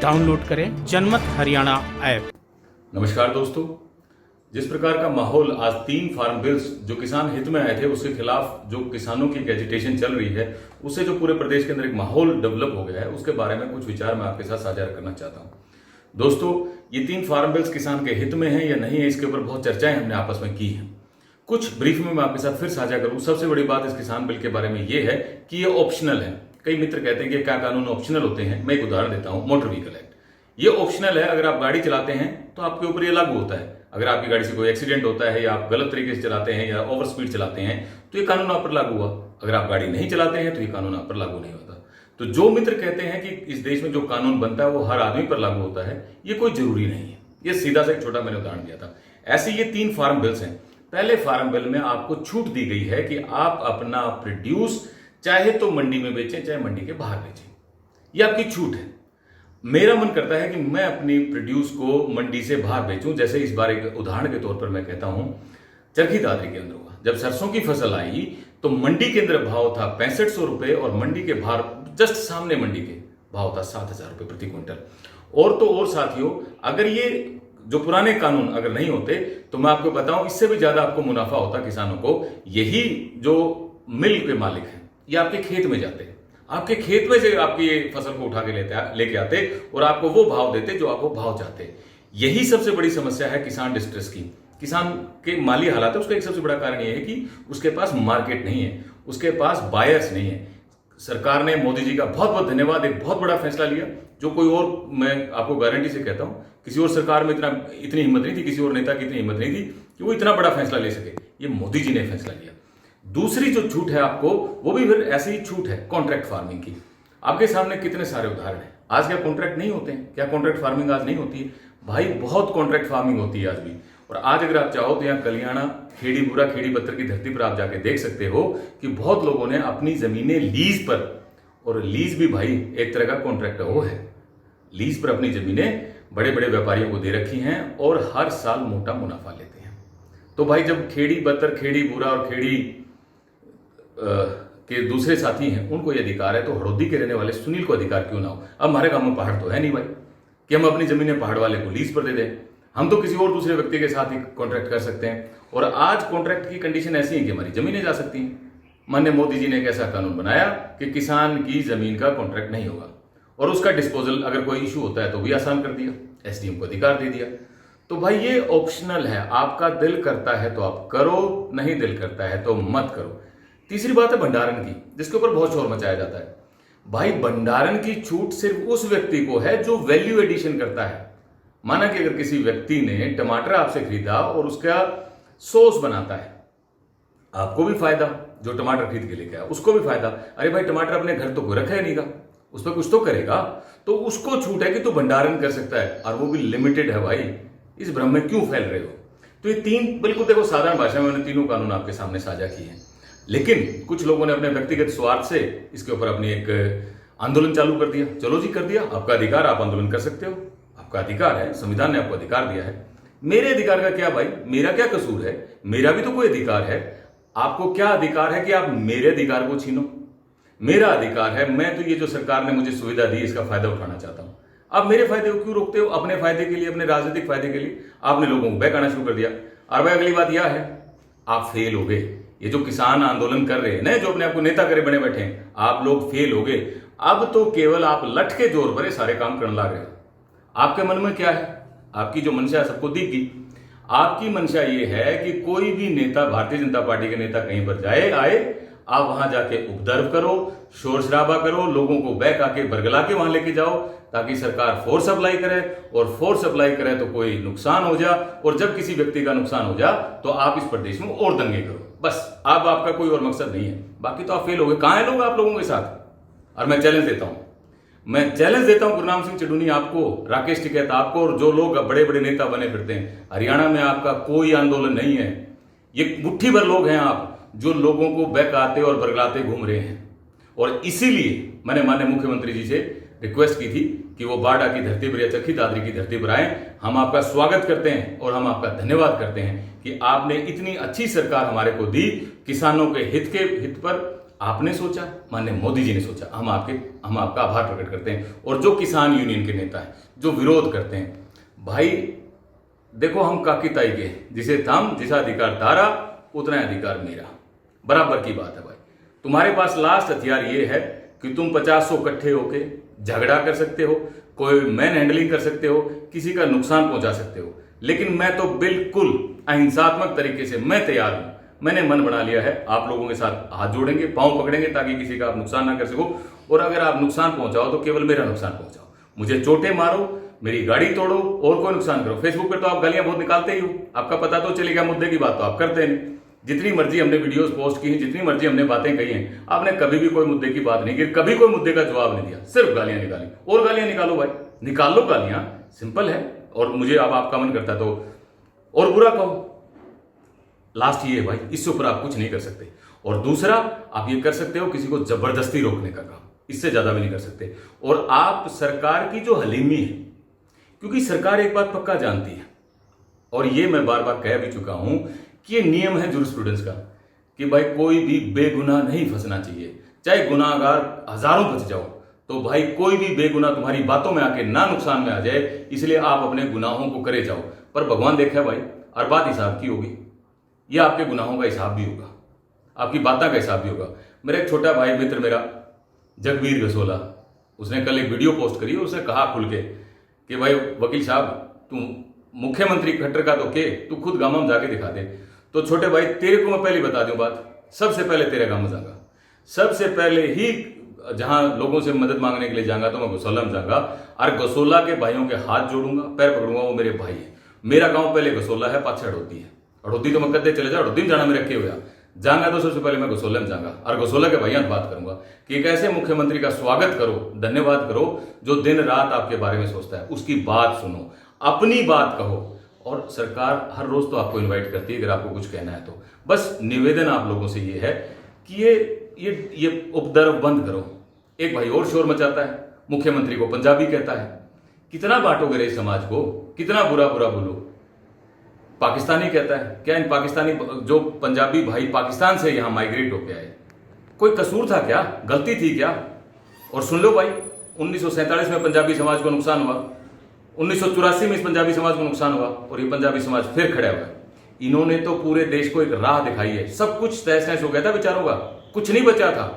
Download करें जनमत Haryana app. नमस्कार दोस्तों, जिस प्रकार का माहौल आज 3 फार्म बिल्स जो किसान हित में आए थे उसके खिलाफ जो किसानों की एजिटेशन चल रही है, उससे जो पूरे प्रदेश के अंदर एक माहौल डेवलप हो गया है, उसके बारे में कुछ विचार मैं आपके साथ साझा करना चाहता हूं। दोस्तों, ये 3 फार्म बिल्स किसान के हित में है या नहीं है, इसके ऊपर बहुत चर्चाएं हमने आपस में की हैं। कुछ ब्रीफ में मैं आपके साथ फिर साझा करूं। सबसे बड़ी बात इस किसान बिल के बारे में यह है कि ये ऑप्शनल है। कई मित्र कहते हैं कि क्या कानून ऑप्शनल होते हैं। मैं एक उदाहरण देता हूं, मोटर व्हीकल एक्ट। ये ऑप्शनल है। अगर आप गाड़ी चलाते हैं तो आपके ऊपर ये लागू होता है। अगर आपकी गाड़ी से कोई एक्सीडेंट होता है या आप गलत तरीके से चलाते हैं या ओवर स्पीड चलाते हैं तो ये कानून आप पर लागू हुआ। अगर आप गाड़ी नहीं चलाते हैं तो ये कानून आप पर लागू नहीं होता। तो जो मित्र कहते हैं कि इस देश में जो कानून बनता है वो हर आदमी पर लागू होता है, ये कोई जरूरी नहीं है। ये सीधा सा एक छोटा मैंने उदाहरण दिया था। ऐसे ये 3 फार्म बिल्स हैं। पहले फार्म बिल में आपको छूट दी गई है कि आप अपना प्रोड्यूस चाहे तो मंडी में बेचें चाहे मंडी के बाहर बेचें। ये आपकी छूट है। मेरा मन करता है कि मैं अपनी प्रोड्यूस को मंडी से बाहर बेचूं। जैसे इस बार एक उदाहरण के तौर पर मैं कहता हूं, चरखी दादरी के अंदर हुआ। जब सरसों की फसल आई तो मंडी के अंदर भाव था 6500 रुपए और मंडी के बाहर जस्ट सामने मंडी के भाव था 7000 रुपए प्रति क्विंटल। और तो और साथियों, अगर ये जो पुराने कानून अगर नहीं होते तो मैं आपको बताऊं इससे भी ज्यादा आपको मुनाफा होता किसानों को। यही जो मिल के मालिक हैं ये आपके खेत में जाते, आपके खेत में से आपकी ये फसल को उठा के लेके आते और आपको वो भाव देते जो आपको भाव चाहते। यही सबसे बड़ी समस्या है किसान डिस्ट्रेस की। किसान के माली हालात है, उसका एक सबसे बड़ा कारण यह है कि उसके पास मार्केट नहीं है, उसके पास बायर्स नहीं है। सरकार ने, मोदी जी का बहुत बहुत धन्यवाद, एक बहुत बड़ा फैसला लिया जो कोई और, मैं आपको गारंटी से कहता हूं, किसी और सरकार में इतनी हिम्मत नहीं थी, किसी और नेता की इतनी हिम्मत नहीं थी कि वो इतना बड़ा फैसला ले सके। ये मोदी जी ने फैसला लिया। दूसरी जो छूट है आपको, वो भी फिर ऐसी ही छूट है कॉन्ट्रैक्ट फार्मिंग की। आपके सामने कितने सारे उदाहरण हैं। आज क्या कॉन्ट्रैक्ट नहीं होते हैं? क्या कॉन्ट्रैक्ट फार्मिंग आज नहीं होती है? भाई बहुत कॉन्ट्रैक्ट फार्मिंग होती है आज भी। और आज अगर आप चाहो तो यहाँ कलियाणा, खेड़ी बुरा, खेड़ी बत्तर की धरती पर आप जाके देख सकते हो कि बहुत लोगों ने अपनी जमीनें लीज पर, और लीज भी भाई एक तरह का कॉन्ट्रैक्ट वो है, लीज पर अपनी जमीनें बड़े बड़े व्यापारियों को दे रखी हैं और हर साल मोटा मुनाफा लेते हैं। तो भाई जब खेड़ी बत्तर, खेड़ी बुरा और खेड़ी के दूसरे साथी हैं उनको ये अधिकार है, तो हड़ौदी के रहने वाले सुनील को अधिकार क्यों ना हो? अब हमारे गांव में पहाड़ तो है नहीं भाई कि हम अपनी जमीनें पहाड़ वाले को लीज पर दे दें। हम तो किसी और दूसरे व्यक्ति के साथ ही कॉन्ट्रैक्ट कर सकते हैं। और आज कॉन्ट्रैक्ट की कंडीशन ऐसी है कि हमारी जमीनें जा सकती हैं। माननीय मोदी जी ने एक ऐसा कानून बनाया कि किसान की जमीन का कॉन्ट्रैक्ट नहीं होगा और उसका डिस्पोजल अगर कोई इशू होता है तो भी आसान कर दिया, एसडीएम को अधिकार दे दिया। तो भाई ये ऑप्शनल है। आपका दिल करता है तो आप करो, नहीं दिल करता है तो मत करो। तीसरी बात है भंडारण की, जिसके ऊपर बहुत शोर मचाया जाता है। भाई भंडारण की छूट सिर्फ उस व्यक्ति को है जो वैल्यू एडिशन करता है। माना कि अगर किसी व्यक्ति ने टमाटर आपसे खरीदा और उसका सॉस बनाता है, आपको भी फायदा, जो टमाटर खरीद के लेके आया उसको भी फायदा। अरे भाई टमाटर अपने घर तो कोई रखा ही नहीं का, उस पर कुछ तो करेगा, तो उसको छूट है कि तो भंडारण कर सकता है, और वो भी लिमिटेड है। भाई इस भ्रम में क्यों फैल रहे हो? तो ये 3 बिल्कुल देखो साधारण भाषा में मैंने तीनों कानून आपके सामने साझा किए हैं। लेकिन कुछ लोगों ने अपने व्यक्तिगत स्वार्थ से इसके ऊपर अपनी एक आंदोलन चालू कर दिया। चलो जी, कर दिया, आपका अधिकार, आप आंदोलन कर सकते हो, आपका अधिकार है, संविधान ने आपको अधिकार दिया है। मेरे अधिकार का क्या भाई? मेरा क्या कसूर है? मेरा भी तो कोई अधिकार है। आपको क्या अधिकार है कि आप मेरे अधिकार को छीनो? मेरा अधिकार है। मैं तो ये जो सरकार ने मुझे सुविधा दी इसका फायदा उठाना चाहता हूं। आप मेरे फायदे को क्यों रोकते हो? अपने फायदे के लिए, अपने राजनीतिक फायदे के लिए आपने लोगों को बहकाना शुरू कर दिया। और भाई अगली बात यह है, आप फेल हो गए। ये जो किसान आंदोलन कर रहे हैं ना, जो अपने आप को नेता करे बने बैठे हैं, आप लोग फेल हो गए। अब तो केवल आप लठ के जोर पर सारे काम करने लग रहे। आपके मन में क्या है? आपकी जो मंशा है सबको दिख गई। आपकी मंशा ये है कि कोई भी नेता, भारतीय जनता पार्टी के नेता कहीं पर आए, आप वहां जाके उपद्रव करो, शोर शराबा करो, लोगों को बहका के बरगला के वहां लेके जाओ ताकि सरकार फोर्स अप्लाई करे, और फोर्स अप्लाई करे तो कोई नुकसान हो जा, और जब किसी व्यक्ति का नुकसान हो जा तो आप इस प्रदेश में और दंगे करो। बस अब आपका कोई और मकसद नहीं है। बाकी तो आप फेल हो गए। कहां है लोग आप लोगों के साथ? और मैं चैलेंज देता हूं गुरनाम सिंह चडूनी आपको, राकेश टिकैत आपको, और जो लोग बड़े बड़े नेता बने फिरते हैं, हरियाणा में आपका कोई आंदोलन नहीं है। ये मुट्ठी भर लोग हैं आप जो लोगों को बहकाते और बरगलाते घूम रहे हैं। और इसीलिए मैंने माननीय मुख्यमंत्री जी से रिक्वेस्ट की थी कि वो बाड़ा की धरती पर या चरखी दादरी की धरती पर आए। हम आपका स्वागत करते हैं और हम आपका धन्यवाद करते हैं कि आपने इतनी अच्छी सरकार हमारे को दी। किसानों के हित पर आपने सोचा, माननीय मोदी जी ने सोचा, हम आपका आभार प्रकट करते हैं। और जो किसान यूनियन के नेता हैं जो विरोध करते हैं, भाई देखो हम काकी ताई के, जिसे थम जिसा अधिकार तारा उतना अधिकार मेरा, बराबर की बात है भाई। तुम्हारे पास लास्ट हथियार ये है कि तुम 50 इकट्ठे होके झगड़ा कर सकते हो, कोई मैन हैंडलिंग कर सकते हो, किसी का नुकसान पहुंचा सकते हो, लेकिन मैं तो बिल्कुल अहिंसात्मक तरीके से मैं तैयार हूं। मैंने मन बना लिया है, आप लोगों के साथ हाथ जोड़ेंगे, पांव पकड़ेंगे, ताकि किसी का आप नुकसान ना कर सको। और अगर आप नुकसान पहुंचाओ तो केवल मेरा नुकसान पहुंचाओ, मुझे चोटें मारो, मेरी गाड़ी तोड़ो और कोई नुकसान करो। फेसबुक पे तो आप गालियां बहुत निकालते ही हो, आपका पता तो चलेगा, मुद्दे की बात तो आप करते नहीं। जितनी मर्जी हमने वीडियोस पोस्ट की हैं, जितनी मर्जी हमने बातें कही हैं, आपने कभी भी कोई मुद्दे की बात नहीं की, कभी कोई मुद्दे का जवाब नहीं दिया, सिर्फ गालियां निकाली। और गालियां निकालो भाई, निकाल लो गालियां, सिंपल है। और मुझे अब आपका मन करता तो और बुरा कहो, लास्ट ये है भाई, इससे ऊपर आप कुछ नहीं कर सकते। और दूसरा, आप ये कर सकते हो किसी को जबरदस्ती रोकने का काम, इससे ज्यादा भी नहीं कर सकते। और आप सरकार की जो हलीमी है, क्योंकि सरकार एक बात पक्का जानती है, और ये मैं बार बार कह भी चुका हूं कि ये नियम है जूरिस्प्रूडेंस का, कि भाई कोई भी बेगुनाह नहीं फंसना चाहिए, चाहे गुनाहगार हजारों फंस जाओ, तो भाई कोई भी बेगुनाह तुम्हारी बातों में आके ना नुकसान में आ जाए, इसलिए आप अपने गुनाहों को करे जाओ। पर भगवान देखा भाई, और बात हिसाब की होगी, ये आपके गुनाहों का हिसाब भी होगा, आपकी बातों का हिसाब भी होगा। मेरा एक छोटा भाई मित्र, मेरा जगबीर गसोला, उसने कल एक वीडियो पोस्ट करी, उसने कहा खुल के कि भाई वकील साहब, तू मुख्यमंत्री खट्टर का तो के, तू खुद गांव में जाके दिखा दे। तो छोटे भाई, तेरे को मैं पहले बता दूं बात, सबसे पहले तेरे गांव में जाऊंगा, सबसे पहले ही जहां लोगों से मदद मांगने के लिए जाऊंगा तो मैं गसोला में जाऊंगा, और गसोला के भाइयों के हाथ जोड़ूंगा, पैर पकड़ूंगा, वो मेरे भाई है। मेरा गांव पहले गसोला है, पाछे हड़ौती है। हड़ौती तो मैं कदे चले जाओ, हड़ौती में जाना मेरे रखे हुआ, जाऊंगा तो सबसे पहले मैं गसोला में जाऊंगा, और गसोला के भाइयों से बात करूंगा कि एक ऐसे मुख्यमंत्री का स्वागत करो, धन्यवाद करो, जो दिन रात आपके बारे में सोचता है, उसकी बात सुनो, अपनी बात कहो। और सरकार हर रोज तो आपको इनवाइट करती है अगर आपको कुछ कहना है तो। बस निवेदन आप लोगों से ये है कि ये उपद्रव बंद करो। एक भाई और शोर मचाता है, मुख्यमंत्री को पंजाबी कहता है। कितना बांटोगे रे समाज को, कितना बुरा बुरा बोलो। पाकिस्तानी कहता है, क्या इन पाकिस्तानी जो पंजाबी भाई पाकिस्तान से यहां माइग्रेट होके आए, कोई कसूर था क्या, गलती थी क्या? और सुन लो भाई, 1947 में पंजाबी समाज को नुकसान हुआ, 1984 में इस पंजाबी समाज को नुकसान हुआ, और ये पंजाबी समाज फिर खड़ा हुआ। इन्होंने तो पूरे देश को एक राह दिखाई है। सब कुछ तहस नहस हो गया था बेचारों का, कुछ नहीं बचा था,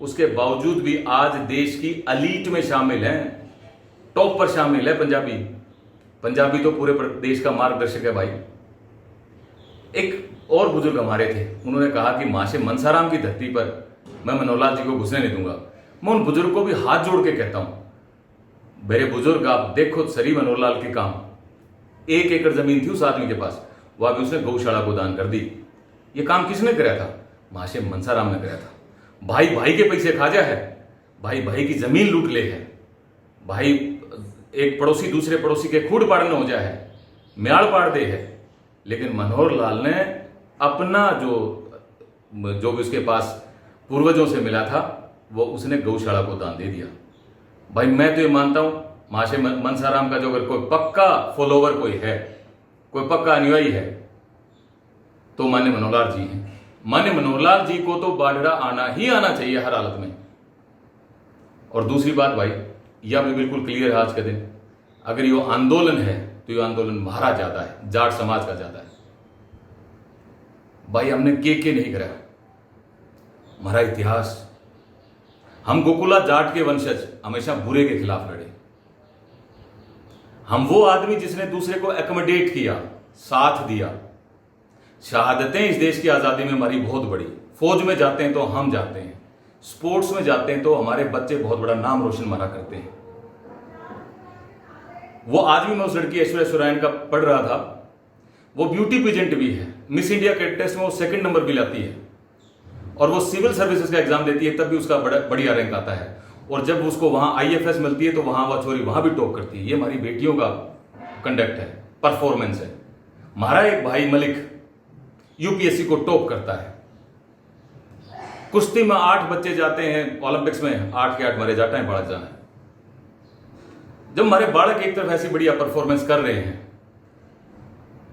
उसके बावजूद भी आज देश की अलीट में शामिल हैं, टॉप पर शामिल है पंजाबी तो पूरे देश का मार्गदर्शक है भाई। एक और बुजुर्ग हमारे थे, उन्होंने कहा कि माशे मनसाराम की धरती पर मैं मनोहरलाल जी को घुसने नहीं दूंगा। मैं उन बुजुर्ग को भी हाथ जोड़ के कहता हूं, मेरे बुजुर्ग आप देखो सरी मनोहरलाल के काम। 1 एकड़ जमीन थी उस आदमी के पास, वह भी उसने गौशाला को दान कर दी। ये काम किसने कराया था? माशे मनसाराम ने कराया था। भाई भाई के पैसे खा जा है, भाई भाई की जमीन लूट ले है, भाई एक पड़ोसी दूसरे पड़ोसी के खूड पाड़ने हो जाए है, म्याड़ पाड़ दे है। लेकिन मनोहरलाल ने अपना जो भी उसके पास पूर्वजों से मिला था, वो उसने गौशाला को दान दे दिया। भाई मैं तो ये मानता हूं, माशे मनसाराम का जो अगर कोई पक्का फॉलोवर कोई है, कोई पक्का अनुयायी है, तो मान्य मनोहरलाल जी हैं। मान्य मनोहरलाल जी को तो बाढ़ड़ा आना ही आना चाहिए हर हालत में। और दूसरी बात भाई, यह भी बिल्कुल क्लियर है आज के दिन, अगर ये आंदोलन है तो ये आंदोलन हमारा ज्यादा है, जाट समाज का ज्यादा है। भाई हमने के नहीं करा, हमारा इतिहास, हम गोकुला जाट के वंशज हमेशा बुरे के खिलाफ लड़े। हम वो आदमी जिसने दूसरे को एकोमोडेट किया, साथ दिया। शहादतें इस देश की आजादी में हमारी बहुत बड़ी। फौज में जाते हैं तो हम जाते हैं, स्पोर्ट्स में जाते हैं तो हमारे बच्चे बहुत बड़ा नाम रोशन हमारा करते हैं। वो आदमी, मैं उस लड़की ऐश्वर्या सुरायन का पढ़ रहा था, वो ब्यूटी पेजेंट भी है, मिस इंडिया के टेस्ट में वो 2nd नंबर भी लाती है, और वो सिविल सर्विसेज का एग्जाम देती है, तब भी उसका बढ़िया रैंक आता है। और जब उसको वहां IFS मिलती है तो वहां वह छोरी वहां भी टॉप करती है। ये हमारी बेटियों का कंडक्ट है, परफॉर्मेंस है। हमारा एक भाई मलिक UPSC को टॉप करता है। कुश्ती में 8 बच्चे जाते हैं ओलंपिक्स में, 8 के 8 हमारे जाटा है, बालक जाना है। जब हमारे बालक एक तरफ ऐसी बढ़िया परफॉर्मेंस कर रहे हैं,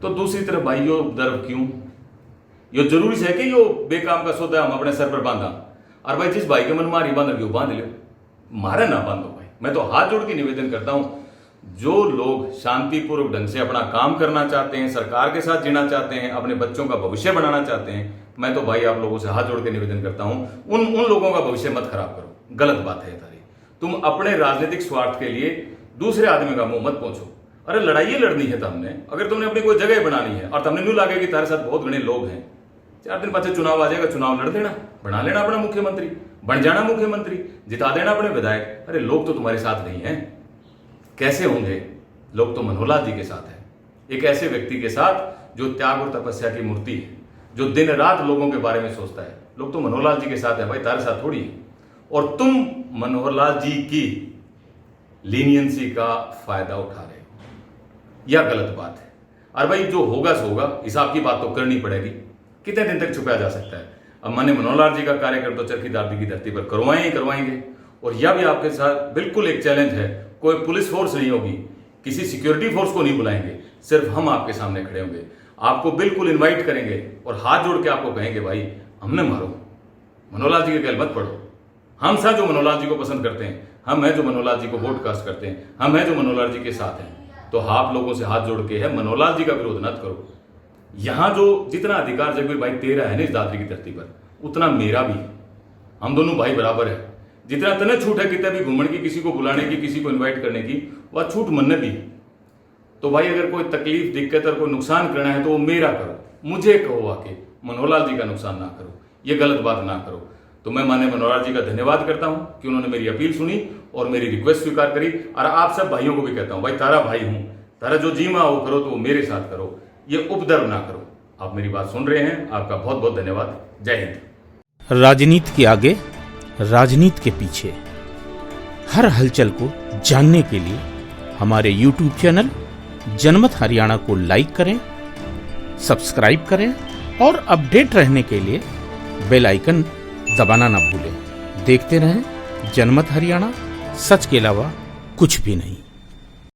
तो दूसरी तरफ भाइयों दर्व क्यों? यो जरूरी है कि यो बेकाम का सौदा हम अपने सर पर बांधा। और भाई जिस भाई के मन मारी बांध क्यों बांध लो, मारे ना बांधो भाई। मैं तो हाथ जोड़ के निवेदन करता हूं, जो लोग शांतिपूर्वक ढंग से अपना काम करना चाहते हैं, सरकार के साथ जीना चाहते हैं, अपने बच्चों का भविष्य बनाना चाहते हैं, मैं तो भाई आप लोगों से हाथ जोड़ के निवेदन करता हूं, उन लोगों का भविष्य मत खराब करो। गलत बात है तारी, तुम अपने राजनीतिक स्वार्थ के लिए दूसरे आदमी का मुंह मत पहुंचो। अरे लड़ाई लड़नी है तुमने, अगर तुमने अपनी कोई जगह बनानी है और तुमने न्यू लागे कि तारे साथ बहुत घने लोग हैं, 4 दिन बाद चुनाव आ जाएगा, चुनाव लड़ देना, बना लेना अपना मुख्यमंत्री, बन जाना मुख्यमंत्री, जिता देना अपने विधायक। अरे लोग तो तुम्हारे साथ नहीं है, कैसे होंगे लोग? तो मनोहरलाल जी के साथ है, एक ऐसे व्यक्ति के साथ जो त्याग और तपस्या की मूर्ति है, जो दिन रात लोगों के बारे में सोचता है। लोग तो मनोहरलाल जी के साथ है भाई, तारे साथ थोड़ी है। और तुम मनोहरलाल जी की लीनियंसी का फायदा उठा रहे हो, यह गलत बात है। और भाई जो होगा सो होगा, हिसाब की बात तो करनी पड़ेगी। कितने दिन तक छुपाया जा सकता है? अब मैंने मनोहरलाल जी का कार्यक्रम तो चरखी दादी की धरती पर करवाएंगे। और यह भी आपके साथ बिल्कुल एक चैलेंज है, कोई पुलिस फोर्स नहीं होगी, किसी सिक्योरिटी फोर्स को नहीं बुलाएंगे, सिर्फ हम आपके सामने खड़े होंगे, आपको बिल्कुल इनवाइट करेंगे और हाथ जोड़ के आपको कहेंगे भाई हमने मारो, मनोहरलाल जी के गल मत पड़ो। हम सब जो मनोहरलाल जी को पसंद करते हैं, हम हैं जो मनोहरलाल जी को वोट कास्ट करते हैं, हम हैं जो मनोहरलाल जी के साथ हैं, तो आप लोगों से हाथ जोड़ के है मनोहरलाल जी का विरोध मत करो। यहां जो जितना अधिकार जगवीर भाई तेरा है ना इस दादरी की धरती पर, उतना मेरा भी है। हम दोनों भाई बराबर है। जितना तने छूट है कितना भी घूमने की, किसी को बुलाने की, किसी को इनवाइट करने की, वह छूट मन भी। तो भाई अगर कोई तकलीफ दिक्कत और कोई नुकसान करना है तो वो मेरा करो, मुझे कहो आके, मनोहरलाल जी का नुकसान ना करो, ये गलत बात ना करो। तो मैं माननीय मनोहरलाल जी का धन्यवाद करता हूं कि उन्होंने मेरी अपील सुनी और मेरी रिक्वेस्ट स्वीकार करी। और आप सब भाइयों को भी कहता हूं भाई तारा भाई हूं, तारा जो जी मां हो करो तो वो मेरे साथ करो, ये उपद्रव ना करो। आप मेरी बात सुन रहे हैं, आपका बहुत बहुत धन्यवाद। जय हिंद। राजनीति के आगे, राजनीति के पीछे, हर हलचल को जानने के लिए हमारे YouTube चैनल जनमत हरियाणा को लाइक करें, सब्सक्राइब करें और अपडेट रहने के लिए बेल आइकन दबाना ना भूलें। देखते रहें जनमत हरियाणा, सच के अलावा कुछ भी नहीं।